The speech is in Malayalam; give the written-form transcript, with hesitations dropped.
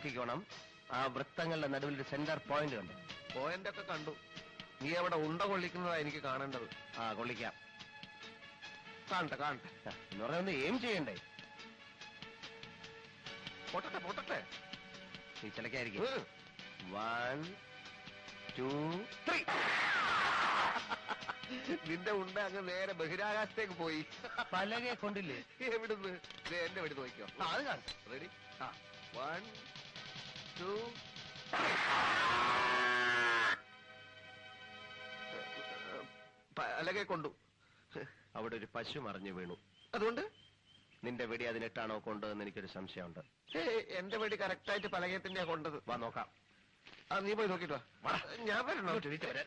നോക്കിക്കോണം. ആ വൃത്തങ്ങളുടെ നടുവിൽ ഒരു സെന്റർ പോയിന്റ് ഉണ്ട്. പോയിന്റ് ഒക്കെ കണ്ടു. നീ അവിടെ ഉണ്ട കൊള്ളിക്കുന്നതാ എനിക്ക് കാണേണ്ടത്. കൊള്ളിക്കാം. കാണട്ടെ കാണട്ടെ. എന്ന് പറഞ്ഞാൽ ഒന്ന് എയിം ചെയ്യണ്ടേ? പൊട്ടട്ടെ പൊട്ടട്ടെ. നീ ചിലക്കായിരിക്കും. 1 2 3. നിന്റെ ഉണ്ട അങ്ങ് നേരെ ബഹിരാകാശത്തേക്ക് പോയി. പലകെ കൊണ്ടില്ലേ? എവിടുന്ന്? എന്റെ വെടി നോക്കിയോ. അത് കാണും. റെഡി? 1 2 പലകെ കൊണ്ടു. അവിടെ ഒരു പശു മറിഞ്ഞു വീണു. അതുകൊണ്ട് നിന്റെ വെടി അതിനിട്ടാണോ കൊണ്ടതെന്ന് എനിക്കൊരു സംശയമുണ്ട്. എന്റെ വെടി കറക്റ്റായിട്ട് പലകെ തന്നെയാ കൊണ്ടത്. വാ നോക്കാം. നീ പോയി നോക്കിട്ടോ. ഞാൻ വരണോ? വരാൻ